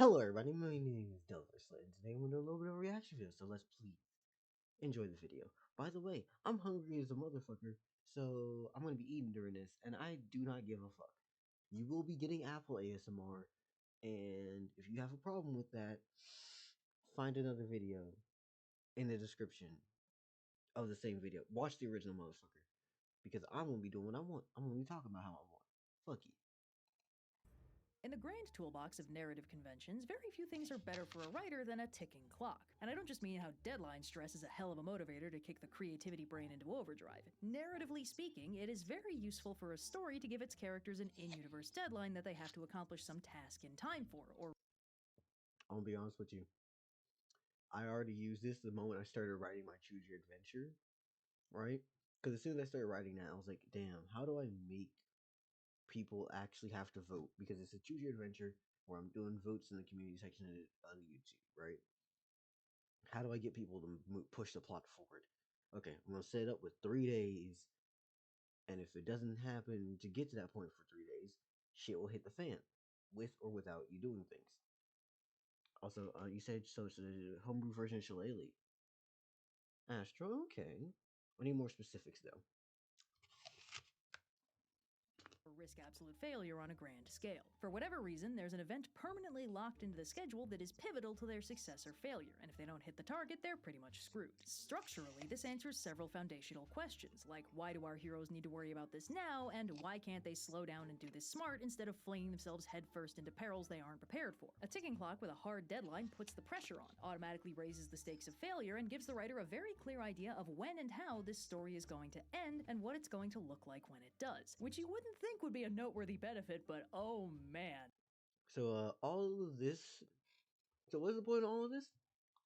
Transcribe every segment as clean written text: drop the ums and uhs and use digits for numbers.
Hello, everybody. My name is Delver Sled. Today, I'm doing a little bit of a reaction video, so let's please enjoy the video. By the way, I'm hungry as a motherfucker, so I'm gonna be eating during this, and I do not give a fuck. You will be getting Apple ASMR, and if you have a problem with that, find another video in the description of the same video. Watch the original motherfucker, because I'm gonna be doing what I want. I'm gonna be talking about how I want. Fuck you. In the grand toolbox of narrative conventions, very few things are better for a writer than a ticking clock. And I don't just mean how deadline stress is a hell of a motivator to kick the creativity brain into overdrive. Narratively speaking, it is very useful for a story to give its characters an in-universe deadline that they have to accomplish some task in time for, or I'm gonna be honest with you. I already used this the moment I started writing my Choose Your Adventure, right? Because as soon as I started writing that, I was like, damn, how do I make people actually have to vote? Because it's a Choose Your Adventure where I'm doing votes in the community section on YouTube, right? How do I get people to push the plot forward? Okay, I'm going to set it up with 3 days, and if it doesn't happen to get to that point for 3 days, shit will hit the fan, with or without you doing things. Also, you said so it's a homebrew version of Shillelagh. Astro, okay. I need more specifics though. risk absolute failure on a grand scale. For whatever reason, there's an event permanently locked into the schedule that is pivotal to their success or failure, and if they don't hit the target, they're pretty much screwed. Structurally, this answers several foundational questions, like why do our heroes need to worry about this now, and why can't they slow down and do this smart instead of flinging themselves headfirst into perils they aren't prepared for. A ticking clock with a hard deadline puts the pressure on, automatically raises the stakes of failure, and gives the writer a very clear idea of when and how this story is going to end and what it's going to look like when it does, which you wouldn't think would be a noteworthy benefit, but oh man. So, all of this. So, what's the point of all of this?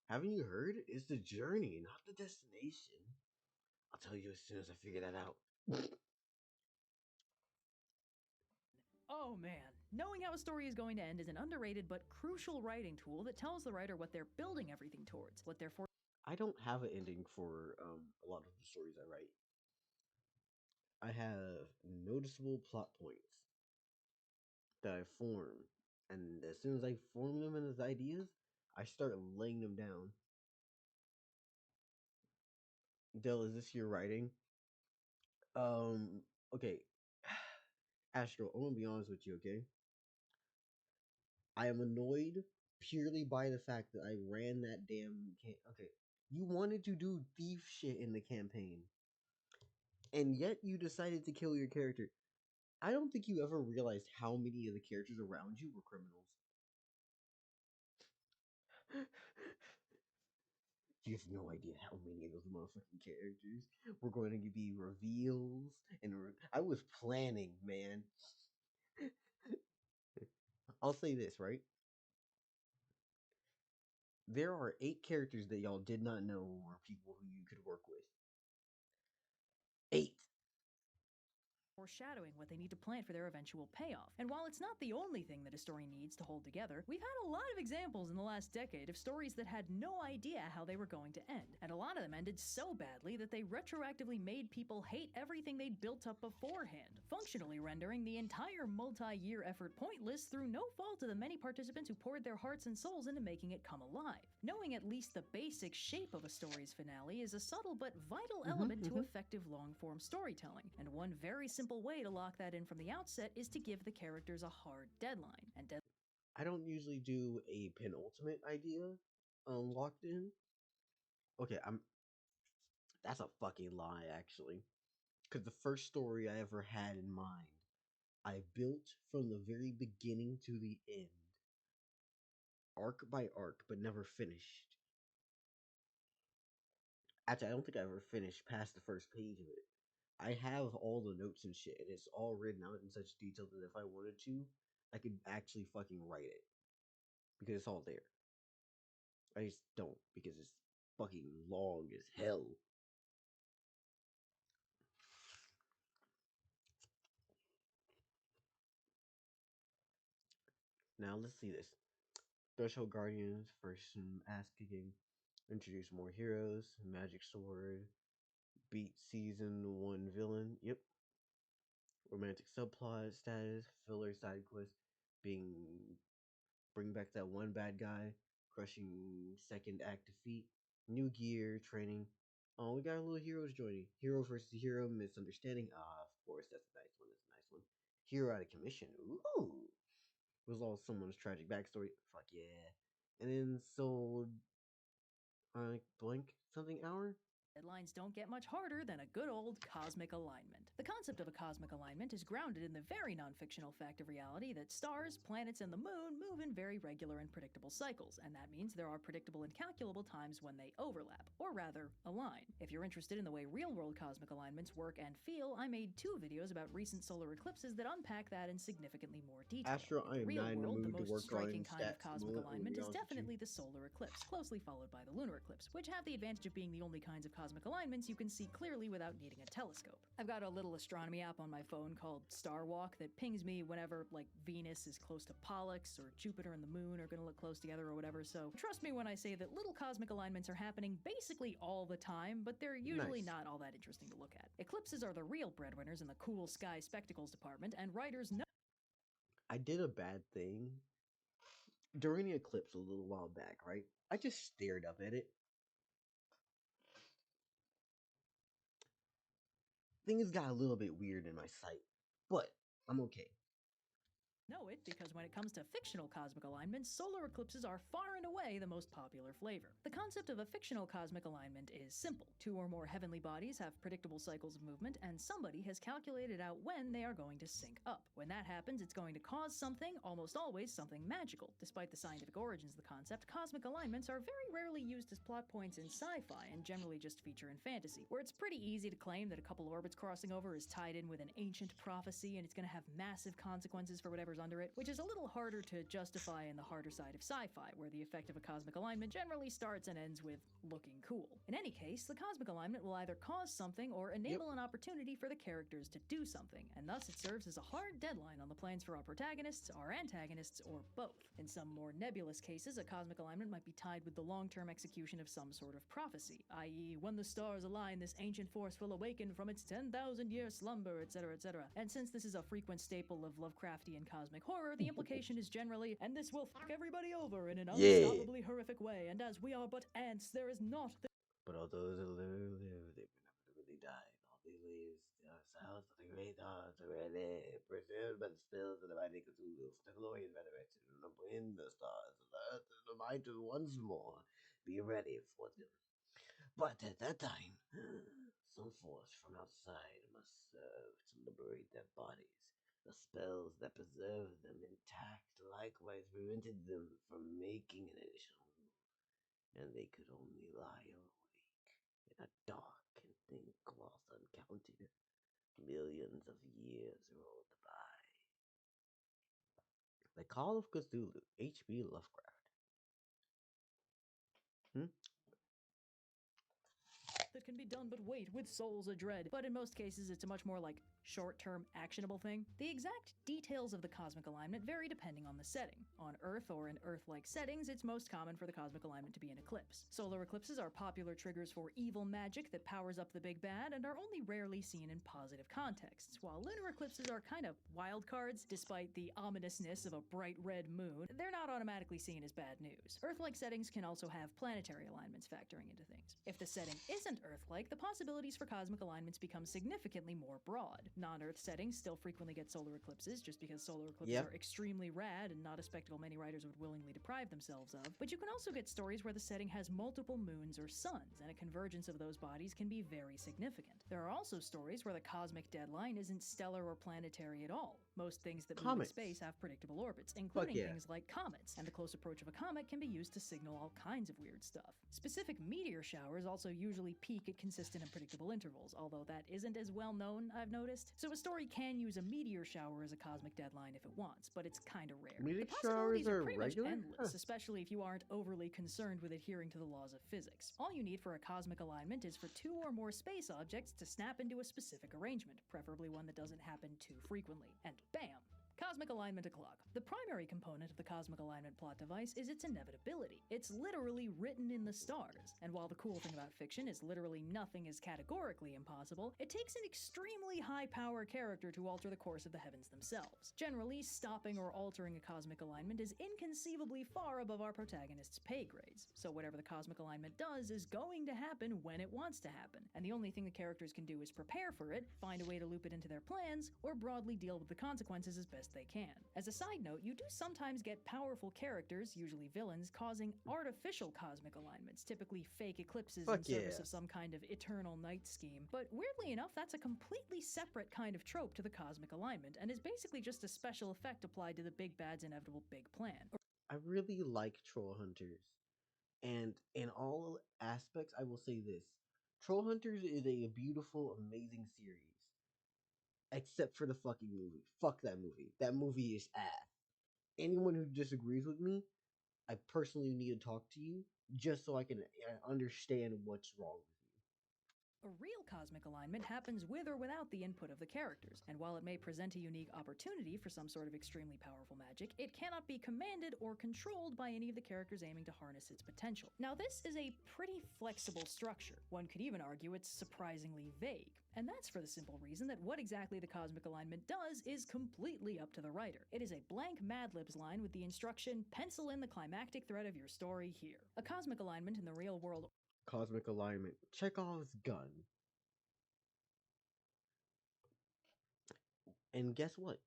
Haven't you heard? It's the journey, not the destination. I'll tell you as soon as I figure that out. Oh man, knowing how a story is going to end is an underrated but crucial writing tool that tells the writer what they're building everything towards, what they're for. I don't have an ending for a lot of the stories I write. I have noticeable plot points that I form, and as soon as I form them as ideas, I start laying them down. Dell, is this your writing? Okay. Astro, I'm gonna be honest with you, okay? I am annoyed purely by the fact that I ran that damn okay. You wanted to do thief shit in the campaign, and yet you decided to kill your character. I don't think you ever realized how many of the characters around you were criminals. You have no idea how many of those motherfucking characters were going to be reveals, and I was planning, man. I'll say this, right? There are 8 characters that y'all did not know were people who you could work with. 8. Foreshadowing what they need to plant for their eventual payoff. And while it's not the only thing that a story needs to hold together, we've had a lot of examples in the last decade of stories that had no idea how they were going to end. And a lot of them ended so badly that they retroactively made people hate everything they'd built up beforehand, functionally rendering the entire multi-year effort pointless through no fault of the many participants who poured their hearts and souls into making it come alive. Knowing at least the basic shape of a story's finale is a subtle but vital element to effective long-form storytelling, and one very simple way to lock that in from the outset is to give the characters a hard deadline. And I don't usually do a penultimate idea locked in. Okay, I'm that's a fucking lie actually. Cuz the first story I ever had in mind, I built from the very beginning to the end, arc by arc, but never finished. Actually, I don't think I ever finished past the first page of it. I have all the notes and shit, and it's all written out in such detail that if I wanted to, I could actually fucking write it. Because it's all there. I just don't, because it's fucking long as hell. Now, let's see this. Threshold Guardians, first some ass kicking. Introduce more heroes. Magic Sword. Beat Season 1 villain. Yep. Romantic subplot status. Filler side quest. Being bring back that one bad guy, crushing second act defeat, new gear, training. Oh, we got a little heroes joining. Hero versus hero, misunderstanding. Ah, of course, that's a nice one. That's a nice one. Hero out of commission. Ooh. Resolve someone's tragic backstory. Fuck yeah. And then sold blank something hour. Deadlines don't get much harder than a good old cosmic alignment. The concept of a cosmic alignment is grounded in the very non-fictional fact of reality that stars, planets, and the moon move in very regular and predictable cycles, and that means there are predictable and calculable times when they overlap, or rather, align. If you're interested in the way real-world cosmic alignments work and feel, I made 2 videos about recent solar eclipses that unpack that in significantly more detail. Astro, I am In the real not in the world, the mood to most work striking on kind of stats. cosmic alignment is with you. definitely the solar eclipse, closely followed by the lunar eclipse, which have the advantage of being the only kinds of cosmic alignments you can see clearly without needing a telescope. I've got a little astronomy app on my phone called Star Walk that pings me whenever, like, Venus is close to Pollux or Jupiter and the moon are gonna look close together or whatever, so trust me when I say that little cosmic alignments are happening basically all the time, but they're usually Nice. not all that interesting to look at. Eclipses are the real breadwinners in the cool sky spectacles department, and writers know I did a bad thing during the eclipse a little while back, right? I just stared up at it. Things got a little bit weird in my sight, but I'm okay. know it because when it comes to fictional cosmic alignments, solar eclipses are far and away the most popular flavor. The concept of a fictional cosmic alignment is simple. 2 or more heavenly bodies have predictable cycles of movement, and somebody has calculated out when they are going to sync up. When that happens, it's going to cause something, almost always something magical. Despite the scientific origins of the concept, cosmic alignments are very rarely used as plot points in sci-fi and generally just feature in fantasy, where it's pretty easy to claim that a couple orbits crossing over is tied in with an ancient prophecy and it's going to have massive consequences for whatever's under it, which is a little harder to justify in the harder side of sci-fi, where the effect of a cosmic alignment generally starts and ends with looking cool. In any case, the cosmic alignment will either cause something or enable an opportunity for the characters to do something, and thus it serves as a hard deadline on the plans for our protagonists, our antagonists, or both. In some more nebulous cases, a cosmic alignment might be tied with the long-term execution of some sort of prophecy, i.e., when the stars align, this ancient force will awaken from its 10,000-year slumber, etc., etc. And since this is a frequent staple of Lovecraftian cosmic horror, the implication is generally, and this will fuck everybody over in an unstoppably horrific way, and as we are but ants, there is not the But all those that live, they've never really died. All they live themselves, the great gods already preserved by the spells of the mighty Cthulhu, for the glory and resurrection of the wind, the stars, the earth, and the might to once more be ready for them. But at that time, some force from outside must serve to liberate their bodies. The spells that preserved them intact likewise prevented them from making an additional move, and they could only lie awake in a dark and thin cloth uncounted. Millions of years rolled by. The Call of Cthulhu, H.P. Lovecraft. that can be done but wait with souls adread. But in most cases, it's a much more like short-term actionable thing. The exact details of the cosmic alignment vary depending on the setting. On Earth or in Earth-like settings, it's most common for the cosmic alignment to be an eclipse. Solar eclipses are popular triggers for evil magic that powers up the big bad and are only rarely seen in positive contexts, while lunar eclipses are kind of wild cards. Despite the ominousness of a bright red moon, they're not automatically seen as bad news. Earth-like settings can also have planetary alignments factoring into things. If the setting isn't Earth-like, the possibilities for cosmic alignments become significantly more broad. Non-Earth settings still frequently get solar eclipses, just because solar eclipses are extremely rad and not a spectacle many writers would willingly deprive themselves of. But you can also get stories where the setting has multiple moons or suns, and a convergence of those bodies can be very significant. There are also stories where the cosmic deadline isn't stellar or planetary at all. Most things that move in space have predictable orbits, including things like comets, and the close approach of a comet can be used to signal all kinds of weird stuff. Specific meteor showers also usually peak at consistent and predictable intervals, although that isn't as well known, I've noticed. So a story can use a meteor shower as a cosmic deadline if it wants, but it's kinda rare. Meteor The possibilities showers are are pretty regular? much endless, especially if you aren't overly concerned with adhering to the laws of physics. All you need for a cosmic alignment is for 2 or more space objects to snap into a specific arrangement, preferably one that doesn't happen too frequently. And bam! Cosmic Cosmic alignment o'clock. The primary component of the cosmic alignment plot device is its inevitability. It's literally written in the stars. And while the cool thing about fiction is literally nothing is categorically impossible, it takes an extremely high-power character to alter the course of the heavens themselves. Generally, stopping or altering a cosmic alignment is inconceivably far above our protagonist's pay grades. So whatever the cosmic alignment does is going to happen when it wants to happen. And the only thing the characters can do is prepare for it, find a way to loop it into their plans, or broadly deal with the consequences as best they can. As a side note, you do sometimes get powerful characters, usually villains, causing artificial cosmic alignments, typically fake eclipses in service of some kind of eternal night scheme. But weirdly enough, that's a completely separate kind of trope to the cosmic alignment, and is basically just a special effect applied to the big bad's inevitable big plan. I really like Troll Hunters. And in all aspects, I will say this. Troll Hunters is a beautiful, amazing series. Except for the fucking movie. Fuck that movie. That movie is ass. Anyone who disagrees with me, I personally need to talk to you just so I can understand what's wrong with you. A real cosmic alignment happens with or without the input of the characters, and while it may present a unique opportunity for some sort of extremely powerful magic, it cannot be commanded or controlled by any of the characters aiming to harness its potential. Now, this is a pretty flexible structure. One could even argue it's surprisingly vague. And that's for the simple reason that what exactly the cosmic alignment does is completely up to the writer. It is a blank Mad Libs line with the instruction, pencil in the climactic thread of your story here. A cosmic alignment in the real world. Cosmic alignment. Chekhov's gun. And guess what?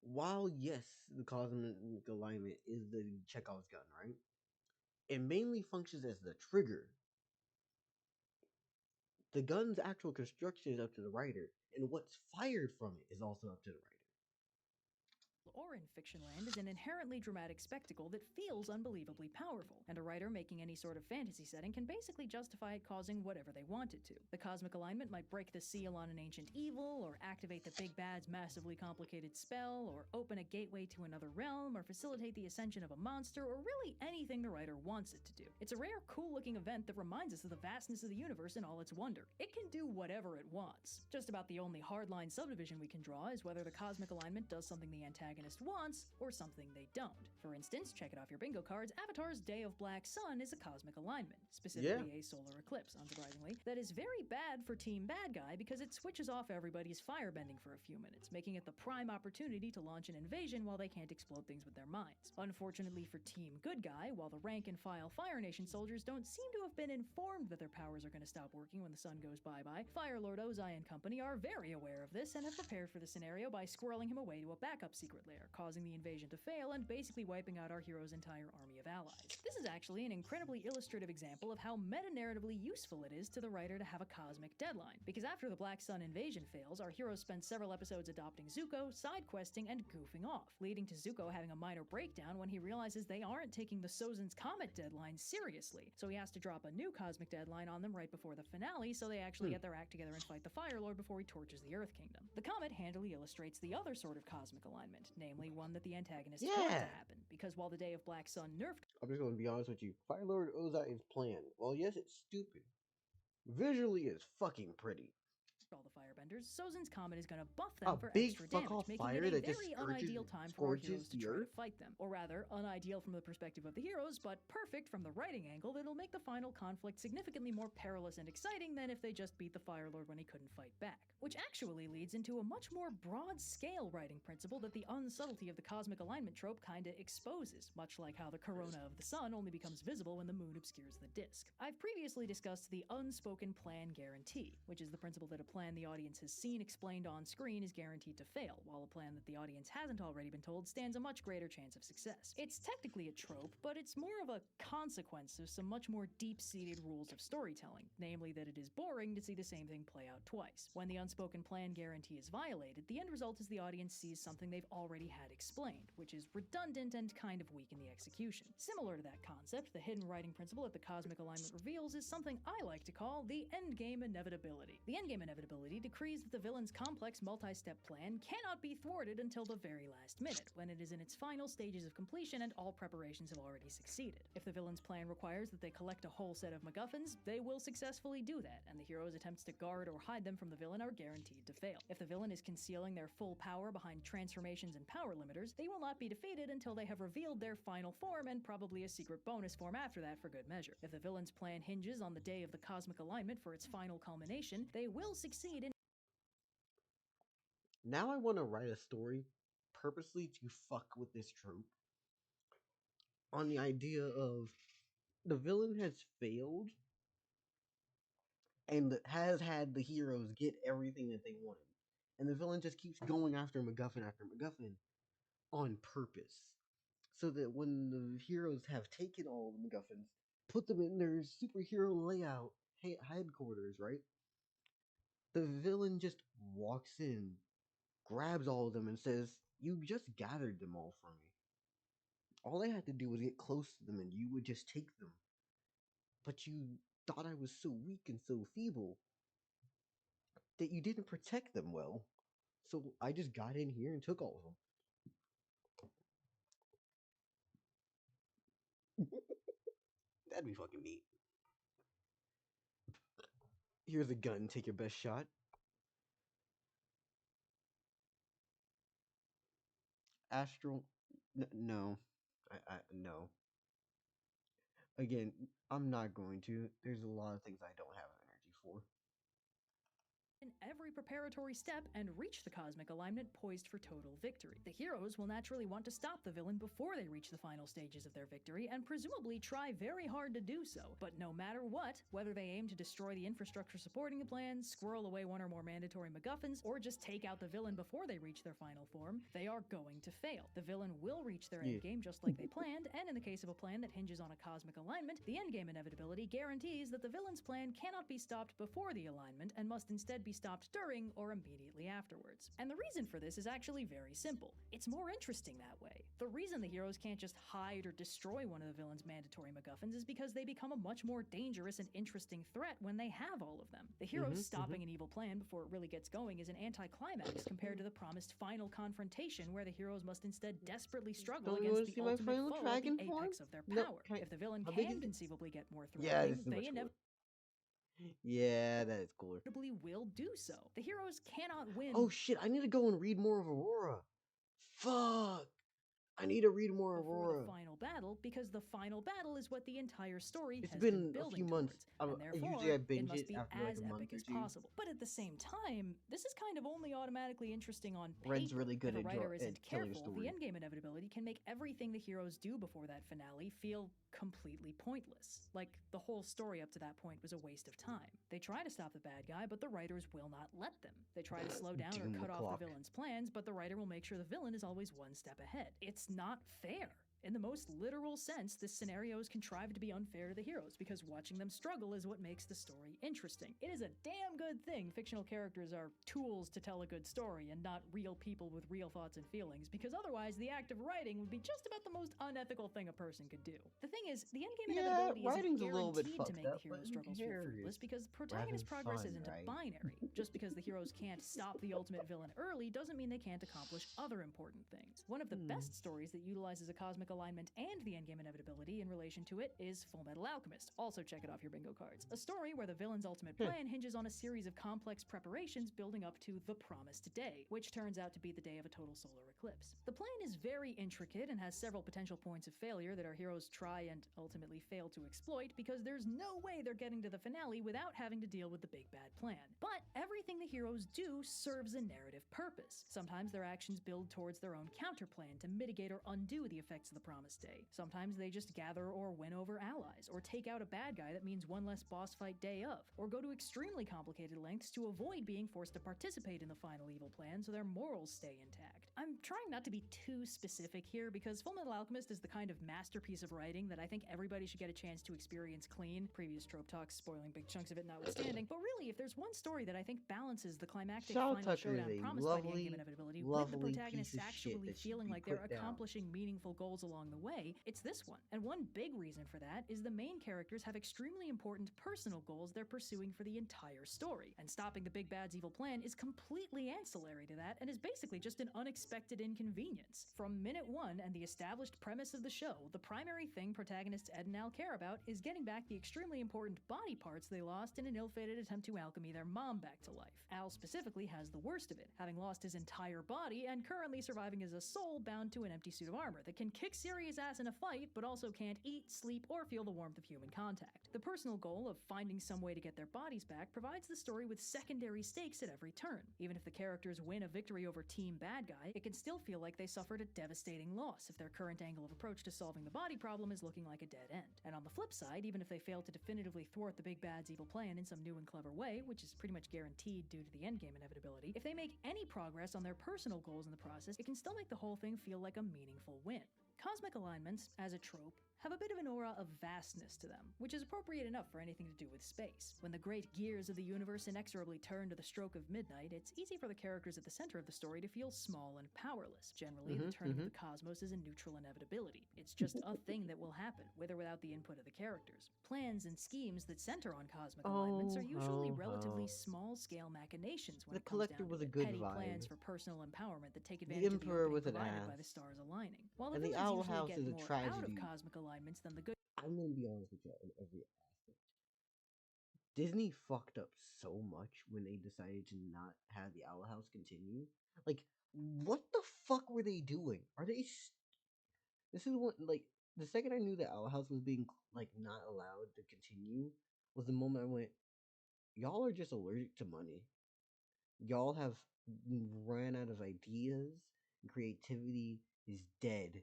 While, yes, the cosmic alignment is the Chekhov's gun, right? It mainly functions as the trigger. The gun's actual construction is up to the writer, and what's fired from it is also up to the writer. Or in fiction land is an inherently dramatic spectacle that feels unbelievably powerful, and a writer making any sort of fantasy setting can basically justify it causing whatever they want it to. The cosmic alignment might break the seal on an ancient evil, or activate the big bad's massively complicated spell, or open a gateway to another realm, or facilitate the ascension of a monster, or really anything the writer wants it to do. It's a rare, cool-looking event that reminds us of the vastness of the universe and all its wonder. It can do whatever it wants. Just about the only hardline subdivision we can draw is whether the cosmic alignment does something the antagonist wants or something they don't. For instance, check it off your bingo cards, Avatar's Day of Black Sun is a cosmic alignment, specifically a solar eclipse, unsurprisingly, that is very bad for Team Bad Guy because it switches off everybody's firebending for a few minutes, making it the prime opportunity to launch an invasion while they can't explode things with their minds. Unfortunately for Team Good Guy, while the rank-and-file Fire Nation soldiers don't seem to have been informed that their powers are going to stop working when the sun goes bye-bye, Fire Lord Ozai and company are very aware of this and have prepared for the scenario by squirreling him away to a backup secret lair, causing the invasion to fail and basically wiping out our hero's entire army of allies. This is actually an incredibly illustrative example of how meta-narratively useful it is to the writer to have a cosmic deadline, because after the Black Sun invasion fails, our heroes spend several episodes adopting Zuko, side-questing, and goofing off, leading to Zuko having a minor breakdown when he realizes they aren't taking the Sozin's Comet deadline seriously, so he has to drop a new cosmic deadline on them right before the finale so they actually get their act together and fight the Fire Lord before he torches the Earth Kingdom. The Comet handily illustrates the other sort of cosmic alignment, namely one that the antagonist wants to happen, because while the Day of Black Sun nerfed... I'm just going to be honest with you. Fire Lord Ozai's plan, well, yes, it's stupid. Visually, it's fucking pretty. all the firebenders, Sozin's Comet is going to buff them for big extra damage, fuck-off making fire it a that just very unideal time for our heroes to the try to earth? fight them. Or rather, unideal from the perspective of the heroes, but perfect from the writing angle that'll make the final conflict significantly more perilous and exciting than if they just beat the Fire Lord when he couldn't fight back. Which actually leads into a much more broad-scale writing principle that the unsubtlety of the cosmic alignment trope kinda exposes, much like how the corona of the sun only becomes visible when the moon obscures the disk. I've previously discussed the unspoken plan guarantee, which is the principle that a plan the audience has seen explained on screen is guaranteed to fail, while a plan that the audience hasn't already been told stands a much greater chance of success. It's technically a trope, but it's more of a consequence of some much more deep-seated rules of storytelling, namely that it is boring to see the same thing play out twice. When the unspoken plan guarantee is violated, the end result is the audience sees something they've already had explained, which is redundant and kind of weak in the execution. Similar to that concept, the hidden writing principle that the cosmic alignment reveals is something I like to call the endgame inevitability. The endgame inevitability decreases decrees that the villain's complex multi-step plan cannot be thwarted until the very last minute, when it is in its final stages of completion and all preparations have already succeeded. If the villain's plan requires that they collect a whole set of MacGuffins, they will successfully do that, and the hero's attempts to guard or hide them from the villain are guaranteed to fail. If the villain is concealing their full power behind transformations and power limiters, they will not be defeated until they have revealed their final form and probably a secret bonus form after that for good measure. If the villain's plan hinges on the day of the cosmic alignment for its final culmination, they will succeed in. Now I want to write a story purposely to fuck with this trope on the idea of the villain has failed and has had the heroes get everything that they wanted. And the villain just keeps going after MacGuffin after MacGuffin on purpose. So that when the heroes have taken all the MacGuffins, put them in their superhero layout headquarters, right? The villain just walks in, grabs all of them, and says, "You just gathered them all for me. All I had to do was get close to them and you would just take them. But you thought I was so weak and so feeble that you didn't protect them well. So I just got in here and took all of them." That'd be fucking neat. Here's a gun, take your best shot. Astral. No. No. Again, I'm not going to. There's a lot of things I don't have energy for. In every preparatory step and reach the cosmic alignment poised for total victory. The heroes will naturally want to stop the villain before they reach the final stages of their victory and presumably try very hard to do so. But no matter what, whether they aim to destroy the infrastructure supporting the plan, squirrel away one or more mandatory MacGuffins, or just take out the villain before they reach their final form, they are going to fail. The villain will reach their endgame just like they planned, and in the case of a plan that hinges on a cosmic alignment, the endgame inevitability guarantees that the villain's plan cannot be stopped before the alignment and must instead be stopped during or immediately afterwards. And the reason for this is actually very simple. It's more interesting that way. The reason the heroes can't just hide or destroy one of the villain's mandatory MacGuffins is because they become a much more dangerous and interesting threat when they have all of them. The heroes stopping an evil plan before it really gets going is an anticlimax compared to the promised final confrontation where the heroes must instead desperately struggle against the ultimate foe at the apex of their power. If the villain can conceivably get more threatening, they inevitably Yeah, that is cooler. will do so. The heroes cannot win. Oh shit, I need to go and read more of Aurora. Fuck. I need to read more Aurora. The final battle, because the final battle is what the entire story has been building a few months. towards, and therefore Usually I binge it must it be after as like a month epic or as two. possible. But at the same time, this is kind of only automatically interesting on paper. Red's really good if at a writer isn't telling a careful, story. the endgame inevitability can make everything the heroes do before that finale feel completely pointless. Like the whole story up to that point was a waste of time. They try to stop the bad guy, but the writers will not let them. They try to slow down or cut off the villain's plans, but the writer will make sure the villain is always one step ahead. It's not fair. In the most literal sense, this scenario is contrived to be unfair to the heroes, because watching them struggle is what makes the story interesting. It is a damn good thing fictional characters are tools to tell a good story and not real people with real thoughts and feelings, because otherwise the act of writing would be just about the most unethical thing a person could do. The thing is, the endgame inevitability isn't guaranteed to make the hero's struggles feel fruitless, because protagonist progress isn't a binary. Just because the heroes can't stop the ultimate villain early doesn't mean they can't accomplish other important things. One of the best stories that utilizes a cosmic alignment and the endgame inevitability in relation to it is Fullmetal Alchemist. Also check it off your bingo cards. A story where the villain's ultimate plan hinges on a series of complex preparations building up to the promised day, which turns out to be the day of a total solar eclipse. The plan is very intricate and has several potential points of failure that our heroes try and ultimately fail to exploit, because there's no way they're getting to the finale without having to deal with the big bad plan. But everything the heroes do serves a narrative purpose. Sometimes their actions build towards their own counterplan to mitigate or undo the effects of the promised day. Sometimes they just gather or win over allies, or take out a bad guy that means one less boss fight day of, or go to extremely complicated lengths to avoid being forced to participate in the final evil plan so their morals stay intact. I'm trying not to be too specific here, because Fullmetal Alchemist is the kind of masterpiece of writing that I think everybody should get a chance to experience clean. Previous Trope talks spoiling big chunks of it notwithstanding. But really, if there's one story that I think balances the climactic final showdown promised by the endgame inevitability with the protagonists actually feeling like they're accomplishing meaningful goals along along the way, it's this one. And one big reason for that is the main characters have extremely important personal goals they're pursuing for the entire story. And stopping the big bad's evil plan is completely ancillary to that and is basically just an unexpected inconvenience. From minute one and the established premise of the show, the primary thing protagonists Ed and Al care about is getting back the extremely important body parts they lost in an ill-fated attempt to alchemy their mom back to life. Al specifically has the worst of it, having lost his entire body and currently surviving as a soul bound to an empty suit of armor that can kick serious ass in a fight, but also can't eat, sleep, or feel the warmth of human contact. The personal goal of finding some way to get their bodies back provides the story with secondary stakes at every turn. Even if the characters win a victory over Team Bad Guy, it can still feel like they suffered a devastating loss if their current angle of approach to solving the body problem is looking like a dead end. And on the flip side, even if they fail to definitively thwart the big bad's evil plan in some new and clever way, which is pretty much guaranteed due to the endgame inevitability, if they make any progress on their personal goals in the process, it can still make the whole thing feel like a meaningful win. Cosmic alignments, as a trope, have a bit of an aura of vastness to them, which is appropriate enough for anything to do with space. When the great gears of the universe inexorably turn to the stroke of midnight, it's easy for the characters at the center of the story to feel small and powerless. Generally, the turning of the cosmos is a neutral inevitability. It's just a thing that will happen, with or without the input of the characters. Plans and schemes that center on cosmic alignments are usually relatively small-scale machinations when The it comes Collector down was to a it. good Petty vibe. plans for personal empowerment that take The advantage of the Emperor opening was an provided by ass. the stars aligning. While the And the villains Owl usually House get is a more out of tragedy. cosmic alignments than the good I'm gonna be honest with you in every aspect. Disney fucked up so much when they decided to not have the Owl House continue. Like, what the fuck were they doing? Are they? This is what like the second I knew that Owl House was being like not allowed to continue was the moment I went, y'all are just allergic to money. Y'all have ran out of ideas. And creativity is dead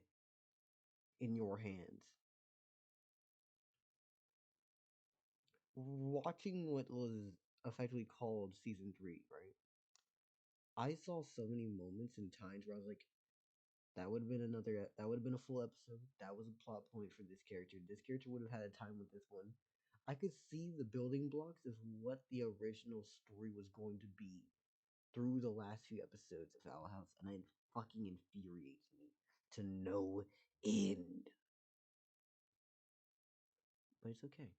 in your hands. Watching what was effectively called season 3, right? I saw so many moments and times where I was like, that would have been that would have been a full episode. That was a plot point for this character. This character would have had a time with this one. I could see the building blocks of what the original story was going to be through the last few episodes of Owl House, and it fucking infuriates me to no end. But it's okay.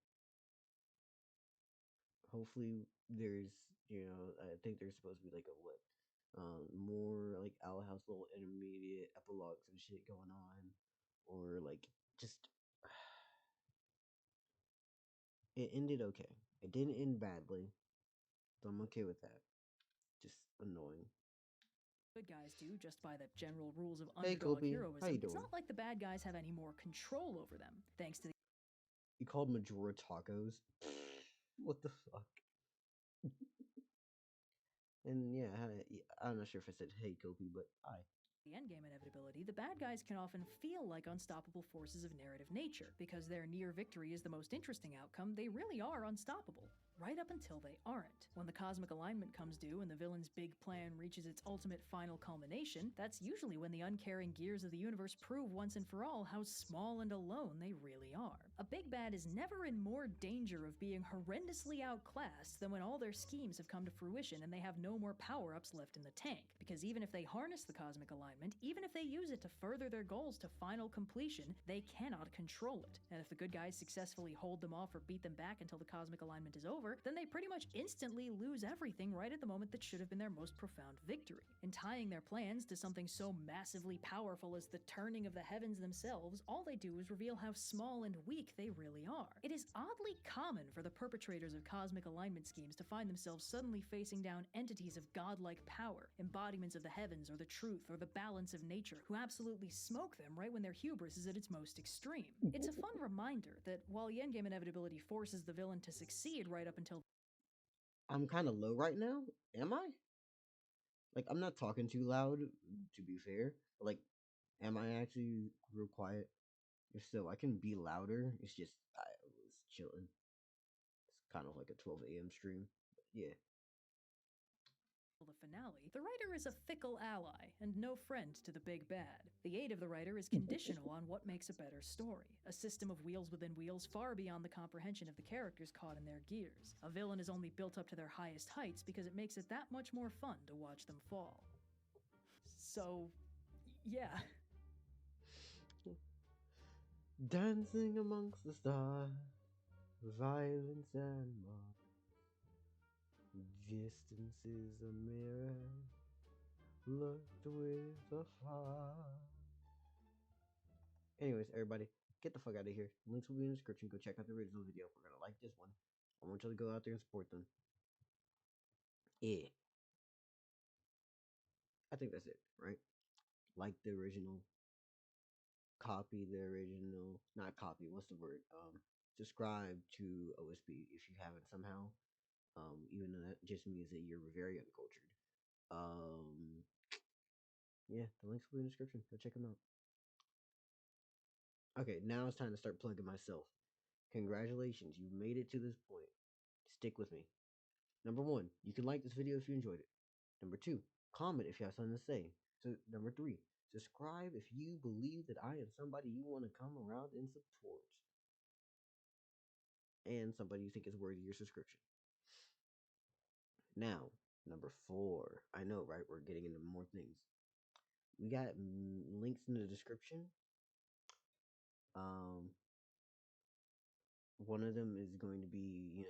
Hopefully there's I think there's supposed to be like a more like Owl House little intermediate epilogues and shit going on, or like just it ended okay. It didn't end badly, so I'm okay with that. Just annoying. good guys do just by the general rules of Hey underdog Kopi, heroism. how you It's doing? not like the bad guys have any more control over them, thanks to the You called Majora tacos? What the fuck? And yeah, I'm not sure if I said hey Kopi, but hi. endgame inevitability, the bad guys can often feel like unstoppable forces of narrative nature. Because their near victory is the most interesting outcome, they really are unstoppable. Right up until they aren't. When the cosmic alignment comes due and the villain's big plan reaches its ultimate final culmination, that's usually when the uncaring gears of the universe prove once and for all how small and alone they really are. A big bad is never in more danger of being horrendously outclassed than when all their schemes have come to fruition and they have no more power-ups left in the tank. Because even if they harness the cosmic alignment, even if they use it to further their goals to final completion, they cannot control it. And if the good guys successfully hold them off or beat them back until the cosmic alignment is over, then they pretty much instantly lose everything right at the moment that should have been their most profound victory. In tying their plans to something so massively powerful as the turning of the heavens themselves, all they do is reveal how small and weak they really are. It is oddly common for the perpetrators of cosmic alignment schemes to find themselves suddenly facing down entities of godlike power, embodiments of the heavens or the truth or the balance of nature, who absolutely smoke them right when their hubris is at its most extreme. It's a fun reminder that while the endgame inevitability forces the villain to succeed right up until I'm kind of low right now. Am I? Like, I'm not talking too loud, to be fair. But, like, am I actually real quiet? If so, I can be louder. It's just, I was chilling. It's kind of like a 12 a.m. stream. But yeah. the finale, the writer is a fickle ally and no friend to the big bad. The aid of the writer is conditional on what makes a better story, a system of wheels within wheels far beyond the comprehension of the characters caught in their gears. A villain is only built up to their highest heights because it makes it that much more fun to watch them fall. So, yeah. Dancing amongst the stars, violence and mock. Distance is a mirror, looked with afar. Anyways, everybody, get the fuck out of here. Links will be in the description. Go check out the original video if we're gonna like this one. I want you to go out there and support them. Yeah, I think that's it, right? Like the original, copy the original, not copy. What's the word? Subscribe to OSP if you haven't somehow. Even though that just means that you're very uncultured. Um, yeah, the links will be in the description. Go check them out. Okay, now it's time to start plugging myself. Congratulations, you made it to this point. Stick with me. Number one, you can like this video if you enjoyed it. Number two, comment if you have something to say. So number three, subscribe if you believe that I am somebody you want to come around and support. And somebody you think is worthy your subscription. Now, number four. I know, right? We're getting into more things. We got links in the description. Um, one of them is going to be,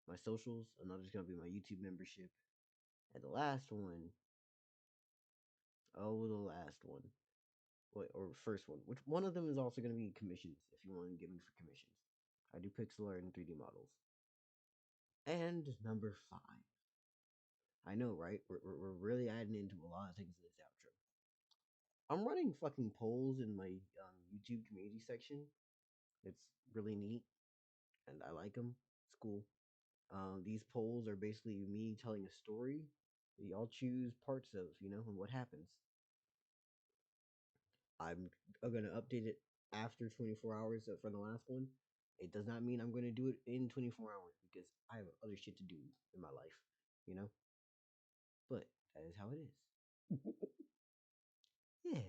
my socials. Another's going to be my YouTube membership. And the last one, the last one. Or first one. Which one of them is also going to be commissions if you want to get me for commissions. I do pixel art and 3D models. And number five. I know, right? We're really adding into a lot of things in this outro. I'm running fucking polls in my YouTube community section. It's really neat, and I like them. It's cool. These polls are basically me telling a story. Y'all choose parts of, and what happens. I'm gonna update it after 24 hours for the last one. It does not mean I'm gonna do it in 24 hours because I have other shit to do in my life, you know. But that is how it is. Yeah.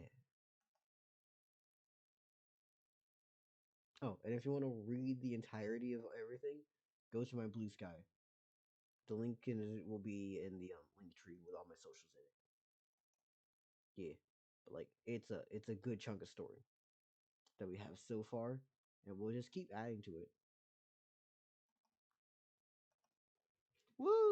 Oh, and if you want to read the entirety of everything, go to my Blue Sky. The link will be in the link tree with all my socials in it. Yeah, but like it's a good chunk of story that we have so far, and we'll just keep adding to it. Woo!